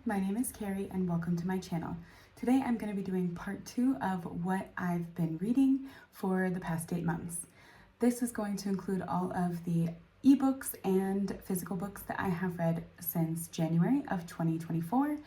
my name is Carrie and welcome to my channel. Today I'm going to be doing part 2 of what I've been reading for the past 8 months. This is going to include all of the ebooks and physical books that I have read since January of 2024.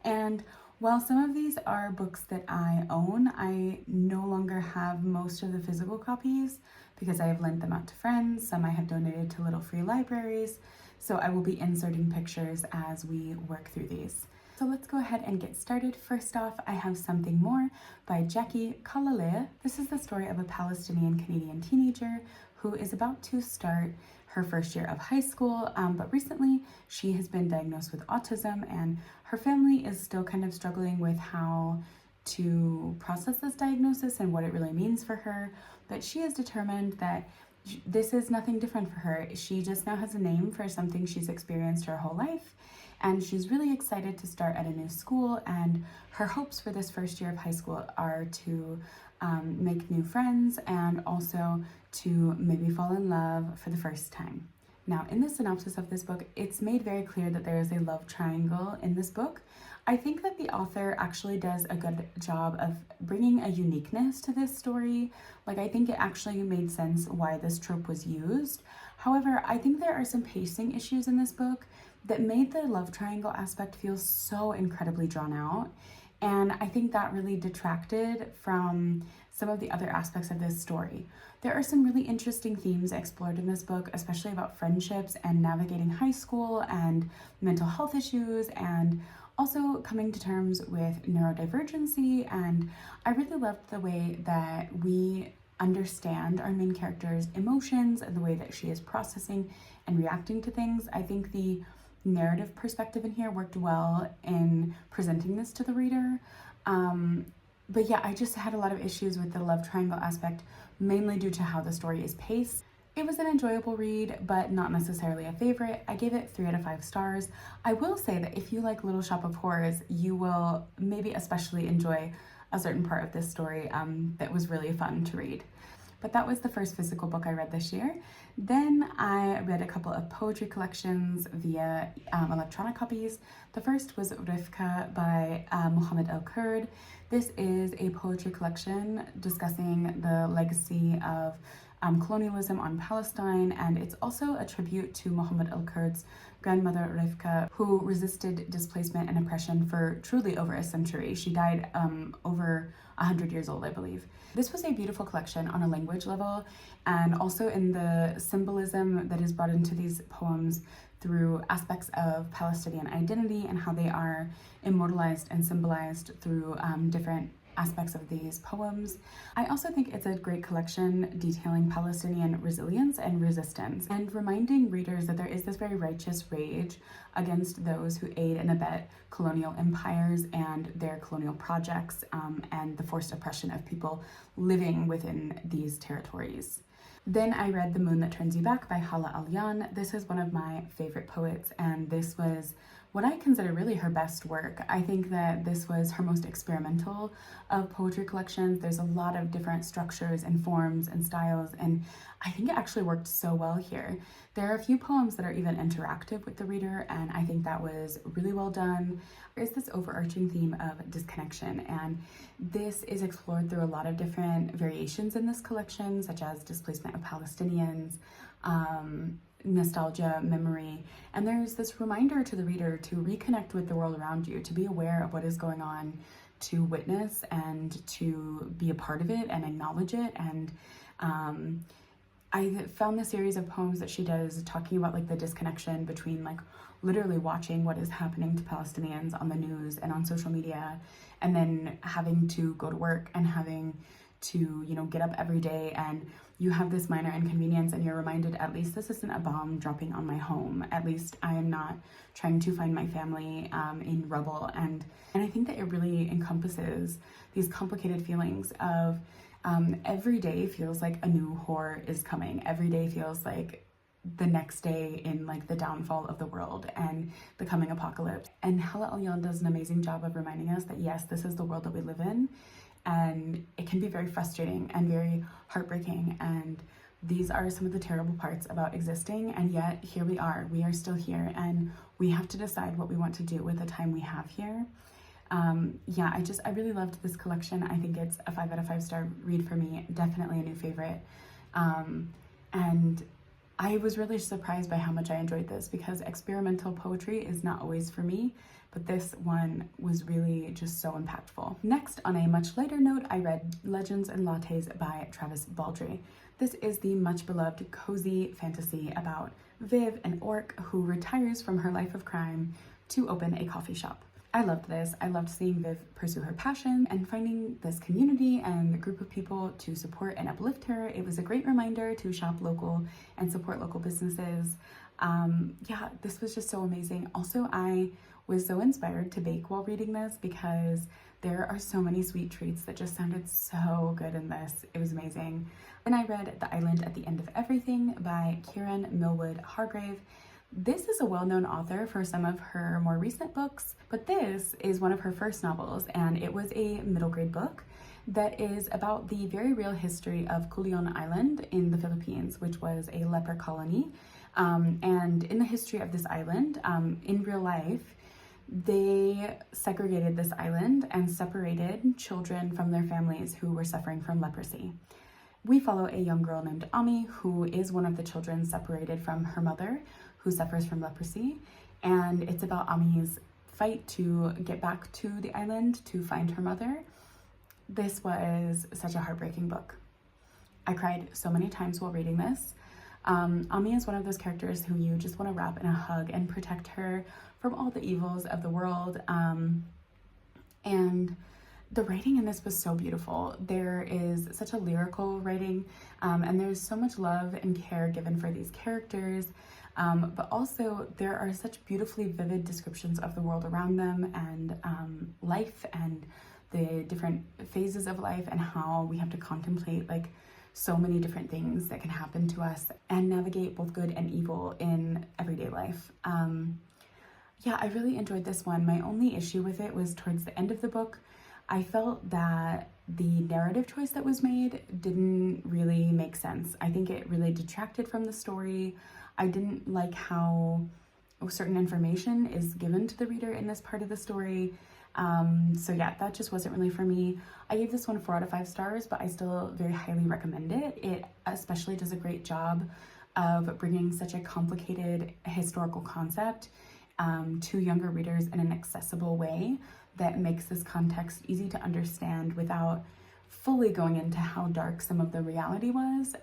And while some of these are books that I own, I no longer have most of the physical copies because I have lent them out to friends. Some I have donated to little free libraries. So I will be inserting pictures as we work through these. So let's go ahead and get started. First off, I have Something More by Jackie Khalilieh. This is the story of a Palestinian-Canadian teenager who is about to start her first year of high school, but recently she has been diagnosed with autism and her family is still kind of struggling with how to process this diagnosis and what it really means for her. But she is determined that this is nothing different for her. She just now has a name for something she's experienced her whole life, and she's really excited to start at a new school, and her hopes for this first year of high school are to make new friends and also to maybe fall in love for the first time. Now, in the synopsis of this book, it's made very clear that there is a love triangle in this book. I think that the author actually does a good job of bringing a uniqueness to this story. Like, I think it actually made sense why this trope was used. However, I think there are some pacing issues in this book that made the love triangle aspect feel so incredibly drawn out. And I think that really detracted from some of the other aspects of this story. There are some really interesting themes explored in this book, especially about friendships and navigating high school and mental health issues, and also coming to terms with neurodivergency. And I really loved the way that we understand our main character's emotions and the way that she is processing and reacting to things. I think the narrative perspective in here worked well in presenting this to the reader. But yeah, I just had a lot of issues with the love triangle aspect, mainly due to how the story is paced. It was an enjoyable read, but not necessarily a favorite. I gave it 3 out of 5 stars. I will say that if you like Little Shop of Horrors, you will maybe especially enjoy a certain part of this story that was really fun to read. But that was the first physical book I read this year. Then I read a couple of poetry collections via electronic copies. The first was Rifqa by Mohammed El-Kurd. This is a poetry collection discussing the legacy of colonialism on Palestine, and it's also a tribute to Mohammed El-Kurd's grandmother Rifqa, who resisted displacement and oppression for truly over a century. She died over 100 years old, I believe. This was a beautiful collection on a language level, and also in the symbolism that is brought into these poems through aspects of Palestinian identity and how they are immortalized and symbolized through different aspects of these poems. I also think it's a great collection detailing Palestinian resilience and resistance, and reminding readers that there is this very righteous rage against those who aid and abet colonial empires and their colonial projects, and the forced oppression of people living within these territories. Then I read The Moon That Turns You Back by Hala Alyan. This is one of my favorite poets, and this was what I consider really her best work. I think that this was her most experimental of poetry collections. There's a lot of different structures and forms and styles, and I think it actually worked so well here. There are a few poems that are even interactive with the reader, and I think that was really well done. There is this overarching theme of disconnection, and this is explored through a lot of different variations in this collection, such as displacement of Palestinians, nostalgia, memory, and there's this reminder to the reader to reconnect with the world around you, to be aware of what is going on, to witness and to be a part of it and acknowledge it. And I found the series of poems that she does talking about like the disconnection between like literally watching what is happening to Palestinians on the news and on social media, and then having to go to work and having to, you know, get up every day, and you have this minor inconvenience and you're reminded, at least this isn't a bomb dropping on my home. At least I am not trying to find my family in rubble. And I think that it really encompasses these complicated feelings of every day feels like a new horror is coming. Every day feels like the next day in like the downfall of the world and the coming apocalypse. And Hala Alyan does an amazing job of reminding us that yes, this is the world that we live in, and it can be very frustrating and very heartbreaking, and these are some of the terrible parts about existing, and yet here we are still here, and we have to decide what we want to do with the time we have here. Yeah, I really loved this collection. I think it's a 5 out of 5 star read for me, definitely a new favorite. And I was really surprised by how much I enjoyed this, because experimental poetry is not always for me, but this one was really just so impactful. Next, on a much lighter note, I read Legends and Lattes by Travis Baldree. This is the much beloved cozy fantasy about Viv, an orc who retires from her life of crime to open a coffee shop. I loved this. I loved seeing Viv pursue her passion and finding this community and a group of people to support and uplift her. It was a great reminder to shop local and support local businesses. Yeah, this was just so amazing. Also, I was so inspired to bake while reading this, because there are so many sweet treats that just sounded so good in this. It was amazing. And I read The Island at the End of Everything by Kiran Millwood Hargrave. This is a well-known author for some of her more recent books, but this is one of her first novels, and it was a middle grade book that is about the very real history of Kawakami Island in the Philippines, which was a leper colony. And in the history of this island, in real life, they segregated this island and separated children from their families who were suffering from leprosy. We follow a young girl named Ami, who is one of the children separated from her mother, who suffers from leprosy, and it's about Ami's fight to get back to the island to find her mother. This was such a heartbreaking book. I cried so many times while reading this. Ami is one of those characters who you just want to wrap in a hug and protect her from all the evils of the world. And the writing in this was so beautiful. There is such a lyrical writing, and there's so much love and care given for these characters. But also there are such beautifully vivid descriptions of the world around them, and life and the different phases of life, and how we have to contemplate like so many different things that can happen to us and navigate both good and evil in everyday life. Yeah, I really enjoyed this one. My only issue with it was towards the end of the book. I felt that the narrative choice that was made didn't really make sense. I think it really detracted from the story. I didn't like how certain information is given to the reader in this part of the story. So yeah, that just wasn't really for me. I gave this one 4 out of 5 stars, but I still very highly recommend it. It especially does a great job of bringing such a complicated historical concept to younger readers in an accessible way that makes this context easy to understand without fully going into how dark some of the reality was.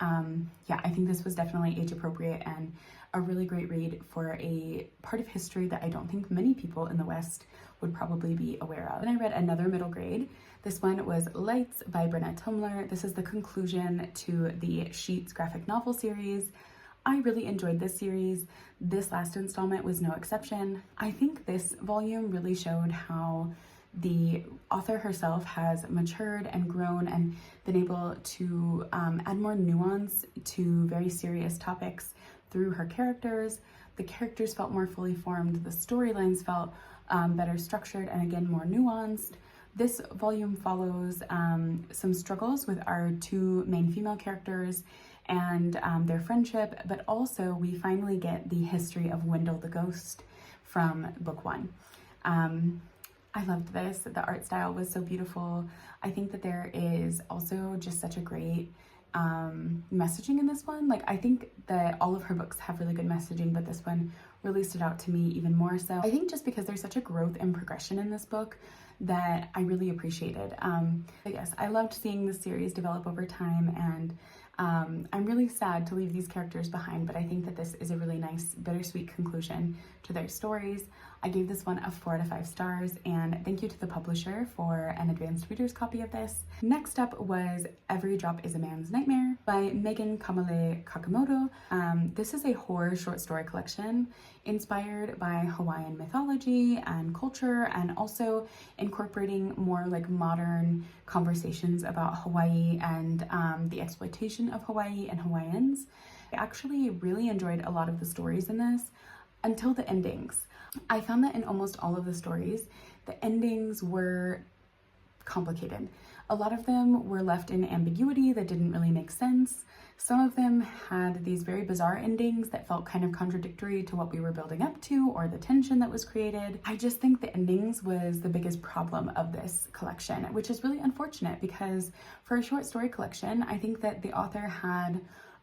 Yeah, I think this was definitely age appropriate and a really great read for a part of history that I don't think many people in the West would probably be aware of. And I read another middle grade. This one was Lights by Brenna Thummler. This is the conclusion to the Sheets graphic novel series. I really enjoyed this series. This last installment was no exception. I think this volume really showed how the author herself has matured and grown and been able to add more nuance to very serious topics through her characters. The characters felt more fully formed. The storylines felt better structured and again more nuanced. This volume follows some struggles with our 2 main female characters and their friendship, but also we finally get the history of Wendell the Ghost from book 1. I loved this. The art style was so beautiful. I think that there is also just such a great messaging in this one. Like, I think that all of her books have really good messaging, but this one really stood out to me even more so. I think just because there's such a growth and progression in this book that I really appreciated. But yes, I loved seeing this series develop over time, and I'm really sad to leave these characters behind, but I think that this is a really nice, bittersweet conclusion to their stories. I gave this one a 4 out of 5 stars, and thank you to the publisher for an advanced reader's copy of this. Next up was Every Drop is a Man's Nightmare by Kamalei Kakimoto. This is a horror short story collection inspired by Hawaiian mythology and culture, and also incorporating more like modern conversations about Hawaii and the exploitation of Hawaii and Hawaiians. I actually really enjoyed a lot of the stories in this until the endings. I found that in almost all of the stories, the endings were complicated. A lot of them were left in ambiguity that didn't really make sense. Some of them had these very bizarre endings that felt kind of contradictory to what we were building up to or the tension that was created. I just think the endings was the biggest problem of this collection, which is really unfortunate because for a short story collection, I think that the author had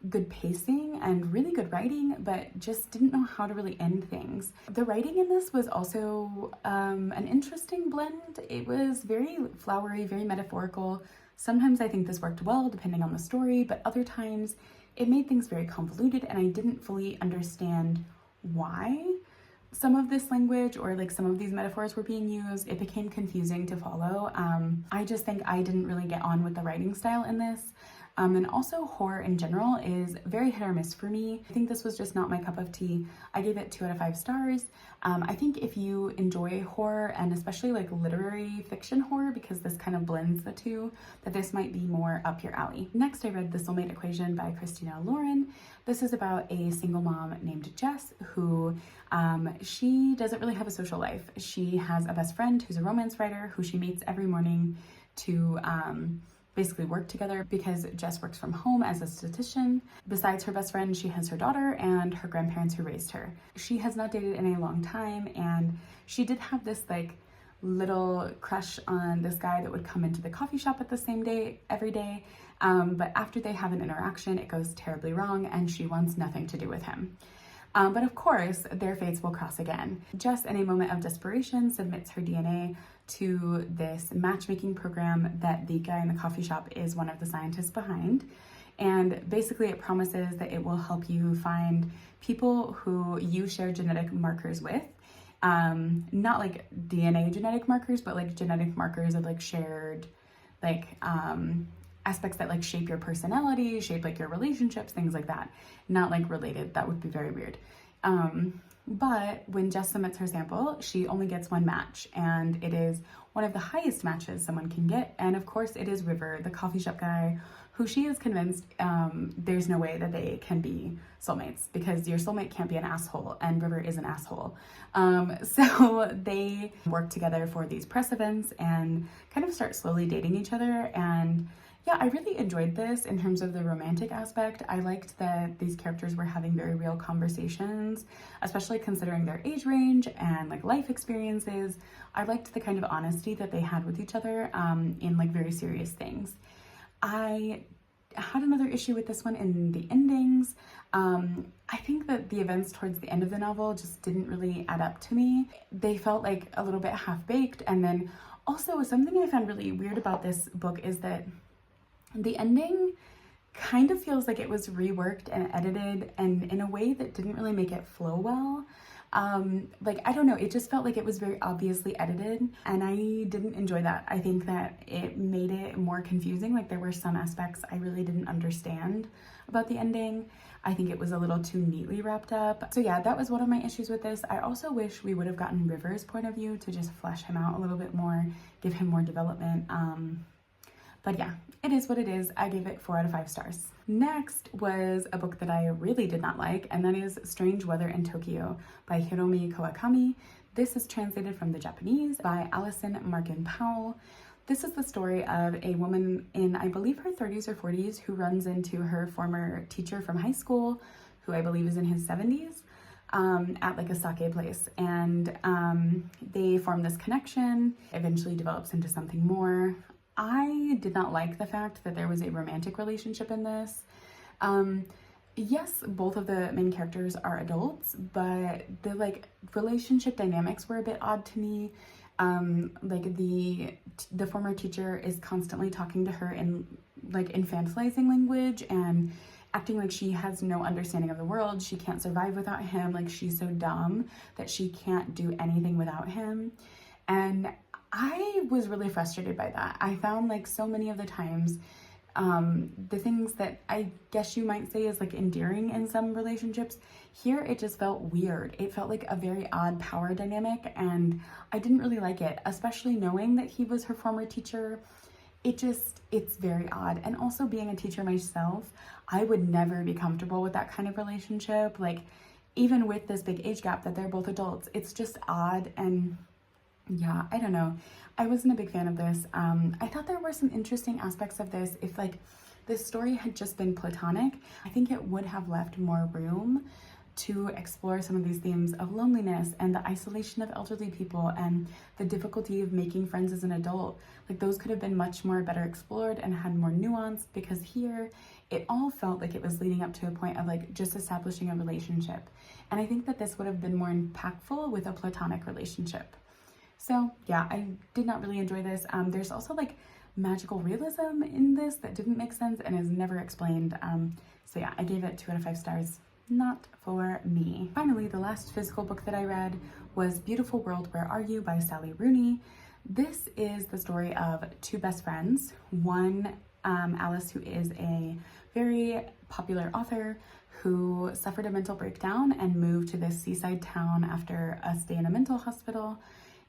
good pacing and really good writing, but just didn't know how to really end things. The writing in this was also an interesting blend. It was very flowery, very metaphorical. Sometimes I think this worked well depending on the story, but other times it made things very convoluted and I didn't fully understand why some of this language or like some of these metaphors were being used. It became confusing to follow. I just think I didn't really get on with the writing style in this. And also horror in general is very hit or miss for me. I think this was just not my cup of tea. I gave it 2 out of 5 stars. I think if you enjoy horror and especially like literary fiction horror, because this kind of blends the two, that this might be more up your alley. Next, I read The Soulmate Equation by Christina. This is about a single mom named Jess who she doesn't really have a social life. She has a best friend who's a romance writer who she meets every morning to basically work together because Jess works from home as a statistician. Besides her best friend, she has her daughter and her grandparents who raised her. She has not dated in a long time, and she did have this like little crush on this guy that would come into the coffee shop at the same day every day. But after they have an interaction, it goes terribly wrong and she wants nothing to do with him. But of course, their fates will cross again. Jess, in a moment of desperation, submits her DNA to this matchmaking program that the guy in the coffee shop is one of the scientists behind. And basically it promises that it will help you find people who you share genetic markers with. Not like DNA genetic markers, but like genetic markers of like shared like aspects that like shape your personality, shape like your relationships, things like that. Not like related, that would be very weird. But when Jess submits her sample, she only gets 1 match, and it is one of the highest matches someone can get. And of course it is River, the coffee shop guy, who she is convinced there's no way that they can be soulmates because your soulmate can't be an asshole, and River is an asshole. So they work together for these press events and kind of start slowly dating each other. And yeah, I really enjoyed this in terms of the romantic aspect. I liked that these characters were having very real conversations, especially considering their age range and like life experiences. I liked the kind of honesty that they had with each other in like very serious things. I had another issue with this one in the endings. I think that the events towards the end of the novel just didn't really add up to me. They felt like a little bit half-baked. And then also something I found really weird about this book is that the ending kind of feels like it was reworked and edited and in a way that didn't really make it flow well. Like, I don't know, it just felt like it was very obviously edited and I didn't enjoy that. I think that it made it more confusing. Like there were some aspects I really didn't understand about the ending. I think it was a little too neatly wrapped up. So yeah, that was one of my issues with this. I also wish we would have gotten River's point of view to just flesh him out a little bit more, give him more development. But yeah, it is what it is. I gave it 4 out of 5 stars. Next was a book that I really did not like, and that is Strange Weather in Tokyo by Hiromi Kawakami. This is translated from the Japanese by Allison Powell. This is the story of a woman in, I believe, her 30s or 40s who runs into her former teacher from high school, who I believe is in his 70s, at like a sake place. And they form this connection, eventually develops into something more. I did not like the fact that there was a romantic relationship in this. Yes, both of the main characters are adults, but the like relationship dynamics were a bit odd to me. Like the former teacher is constantly talking to her in like infantilizing language and acting like she has no understanding of the world. She can't survive without him. Like she's so dumb that she can't do anything without him. And I was really frustrated by that. I found like so many of the times the things that I guess you might say is like endearing in some relationships, here it just felt weird. It felt like a very odd power dynamic and I didn't really like it, especially knowing that he was her former teacher. It's very odd. And also being a teacher myself, I would never be comfortable with that kind of relationship. Like even with this big age gap that they're both adults, it's just odd. And yeah, I don't know. I wasn't a big fan of this. I thought there were some interesting aspects of this if like this story had just been platonic, I think it would have left more room to explore some of these themes of loneliness and the isolation of elderly people and the difficulty of making friends as an adult. Like, those could have been much more better explored and had more nuance, because here it all felt like it was leading up to a point of like just establishing a relationship. And I think that this would have been more impactful with a platonic relationship. So yeah, I did not really enjoy this. There's also like magical realism in this that didn't make sense and is never explained. So yeah, I gave it 2 out of 5 stars. Not for me. Finally, the last physical book that I read was Beautiful World, Where Are You by Sally Rooney. This is the story of 2 best friends. One, Alice, who is a very popular author who suffered a mental breakdown and moved to this seaside town after a stay in a mental hospital.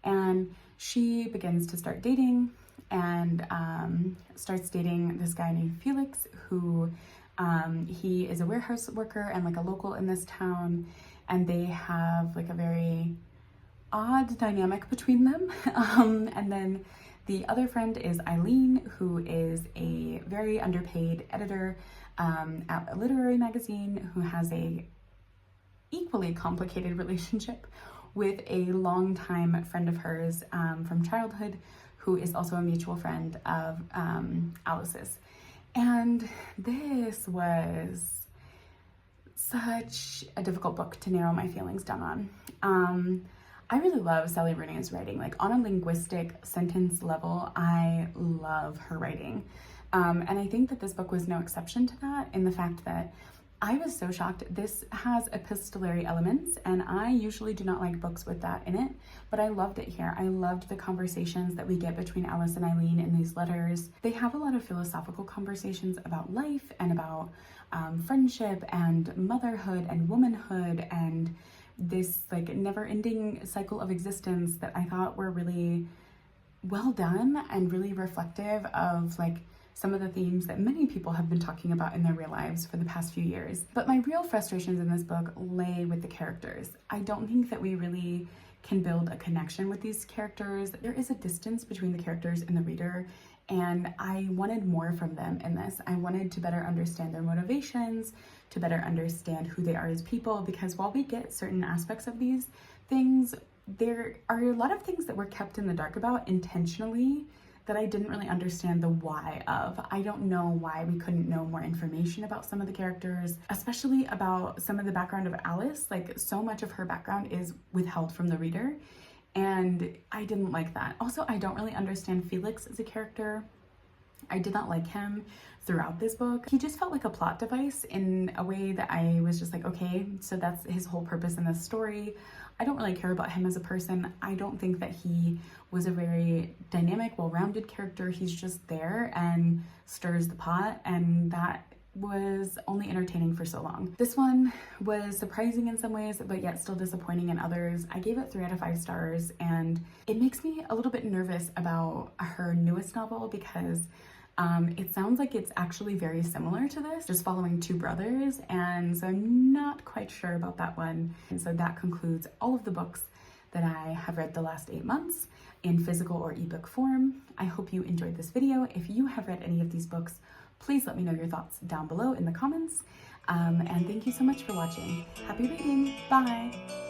And she begins to start dating and starts dating this guy named Felix, who he is a warehouse worker and like a local in this town, and they have like a very odd dynamic between them. And then the other friend is Eileen, who is a very underpaid editor at a literary magazine, who has a equally complicated relationship with a longtime friend of hers from childhood, who is also a mutual friend of Alice's. And this was such a difficult book to narrow my feelings down on. I really love Sally Rooney's writing. Like, on a linguistic sentence level, I love her writing. And I think that this book was no exception to that, in the fact that I was so shocked. This has epistolary elements, and I usually do not like books with that in it, but I loved it here. I loved the conversations that we get between Alice and Eileen in these letters. They have a lot of philosophical conversations about life and about friendship and motherhood and womanhood and this like never-ending cycle of existence that I thought were really well done and really reflective of like some of the themes that many people have been talking about in their real lives for the past few years. But my real frustrations in this book lay with the characters. I don't think that we really can build a connection with these characters. There is a distance between the characters and the reader, and I wanted more from them in this. I wanted to better understand their motivations, to better understand who they are as people, because while we get certain aspects of these things, there are a lot of things that were kept in the dark about intentionally that I didn't really understand the why of. I don't know why we couldn't know more information about some of the characters, especially about some of the background of Alice. Like, so much of her background is withheld from the reader, and I didn't like that. Also, I don't really understand Felix as a character. I did not like him throughout this book. He just felt like a plot device in a way that I was just like, okay, so that's his whole purpose in this story. I don't really care about him as a person. I don't think that he was a very dynamic, well-rounded character. He's just there and stirs the pot, and that was only entertaining for so long. This one was surprising in some ways, but yet still disappointing in others. I gave it 3 out of 5 stars, and it makes me a little bit nervous about her newest novel, because it sounds like it's actually very similar to this, just following 2 brothers, and so I'm not quite sure about that one. And so that concludes all of the books that I have read the last 8 months in physical or ebook form. I hope you enjoyed this video. If you have read any of these books, please let me know your thoughts down below in the comments. And thank you so much for watching. Happy reading. Bye.